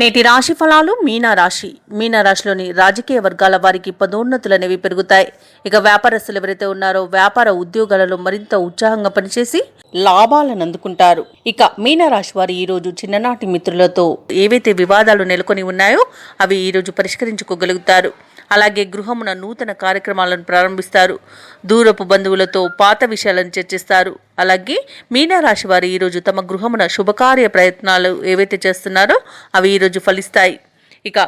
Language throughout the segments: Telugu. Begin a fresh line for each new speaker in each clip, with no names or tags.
నేటి రాశి ఫలాలు మీనరాశిలోని రాజకీయ వర్గాల వారికి పదోన్నతులనేవి పెరుగుతాయి. ఇక వ్యాపారస్తులు ఎవరైతే ఉన్నారో వ్యాపార ఉద్యోగాలలో మరింత ఉత్సాహంగా పనిచేసి లాభాలను అందుకుంటారు. ఇక మీనరాశి వారు ఈ రోజు చిన్ననాటి మిత్రులతో ఏవైతే వివాదాలు నెలకొని ఉన్నాయో అవి ఈ రోజు పరిష్కరించుకోగలుగుతారు. అలాగే గృహమున నూతన కార్యక్రమాలను ప్రారంభిస్తారు. దూరపు బంధువులతో పాత విషయాలను చర్చిస్తారు. అలాగే మీనరాశి వారు ఈరోజు తమ గృహమున శుభకార్య ప్రయత్నాలు ఏవైతే చేస్తున్నారో అవి ఈరోజు ఫలిస్తాయి. ఇక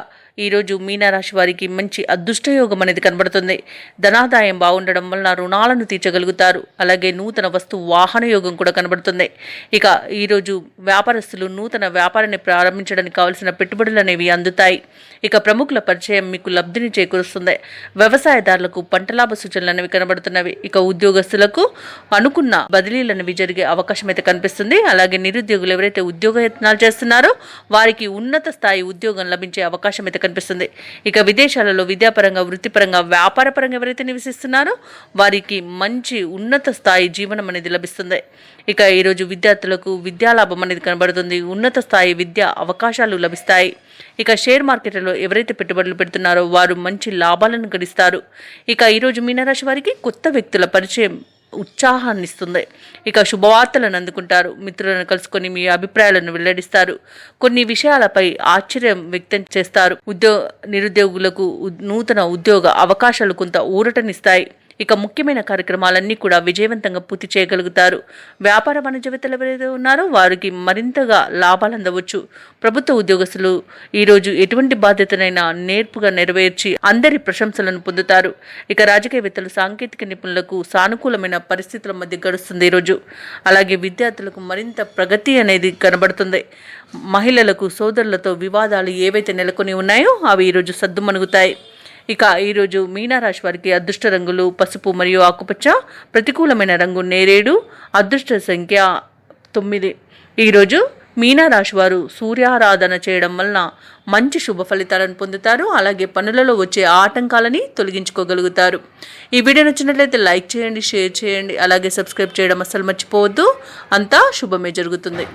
ఈరోజు మీనరాశి వారికి మంచి అదృష్టయోగం అనేది కనబడుతుంది. ధనాదాయం బాగుండడం వలన రుణాలను తీర్చగలుగుతారు. అలాగే నూతన వస్తు వాహన యోగం కూడా కనబడుతుంది. ఇక ఈరోజు వ్యాపారస్తులు నూతన వ్యాపారాన్ని ప్రారంభించడానికి కావలసిన పెట్టుబడులు అనేవి అందుతాయి. ఇక ప్రముఖుల పరిచయం మీకు లబ్ధిని చేకూరుస్తుంది. వ్యవసాయదారులకు పంట లాభ సూచనలు అనేవి కనబడుతున్నవి. ఇక ఉద్యోగస్తులకు అనుకున్న బదిలీలు అనేవి జరిగే అవకాశం అయితే కనిపిస్తుంది. అలాగే నిరుద్యోగులు ఎవరైతే ఉద్యోగ యత్నాలు చేస్తున్నారో వారికి ఉన్నత స్థాయి ఉద్యోగం లభించే అవకాశం అయితే కనిపిస్తుంది. ఇక విదేశాలలో విద్యాపరంగా, వృత్తిపరంగా, వ్యాపారపరంగా ఎవరైతే నివసిస్తున్నారో వారికి మంచి ఉన్నత స్థాయి జీవనం అనేది లభిస్తుంది. ఇక ఈరోజు విద్యార్థులకు విద్యాలాభం అనేది కనబడుతుంది. ఉన్నత స్థాయి విద్యా అవకాశాలు లభిస్తాయి. ఇక షేర్ మార్కెట్లో ఎవరైతే పెట్టుబడులు పెడుతున్నారో వారు మంచి లాభాలను గడిస్తారు. ఇక ఈరోజు మీనరాశి వారికి కొత్త వ్యక్తుల పరిచయం ఉత్సాహాన్ని ఇస్తుంది. ఇక శుభవార్తలను అందుకుంటారు. మిత్రులను కలుసుకొని మీ అభిప్రాయాలను వెల్లడిస్తారు. కొన్ని విషయాలపై ఆశ్చర్యం వ్యక్తం చేస్తారు. నిరుద్యోగులకు నూతన ఉద్యోగ అవకాశాలు కొంత ఊరటనిస్తాయి. ఇక ముఖ్యమైన కార్యక్రమాలన్నీ కూడా విజయవంతంగా పూర్తి చేయగలుగుతారు. వ్యాపార వాణిజ్యవేత్తలు ఎవరైతే ఉన్నారో వారికి మరింతగా లాభాలు అందవచ్చు. ప్రభుత్వ ఉద్యోగస్తులు ఈరోజు ఎటువంటి బాధ్యతనైనా నేర్పుగా నెరవేర్చి అందరి ప్రశంసలను పొందుతారు. ఇక రాజకీయవేత్తలు, సాంకేతిక నిపుణులకు సానుకూలమైన పరిస్థితుల మధ్య గడుస్తుంది ఈరోజు. అలాగే విద్యార్థులకు మరింత ప్రగతి అనేది కనబడుతుంది. మహిళలకు సోదరులతో వివాదాలు ఏవైతే నెలకొని ఉన్నాయో అవి ఈరోజు సద్దుమణుగుతాయి. ఇక ఈరోజు మీనరాశి వారికి అదృష్ట రంగులు పసుపు మరియు ఆకుపచ్చ, ప్రతికూలమైన రంగు నేరేడు, అదృష్ట సంఖ్య 9. ఈరోజు మీనరాశి వారు సూర్యారాధన చేయడం వలన మంచి శుభ ఫలితాలను పొందుతారు. అలాగే పనులలో వచ్చే ఆటంకాలని తొలగించుకోగలుగుతారు. ఈ వీడియో నచ్చినట్లయితే లైక్ చేయండి, షేర్ చేయండి, అలాగే సబ్స్క్రైబ్ చేయడం అస్సలు మర్చిపోవద్దు. అంతా శుభమే జరుగుతుంది.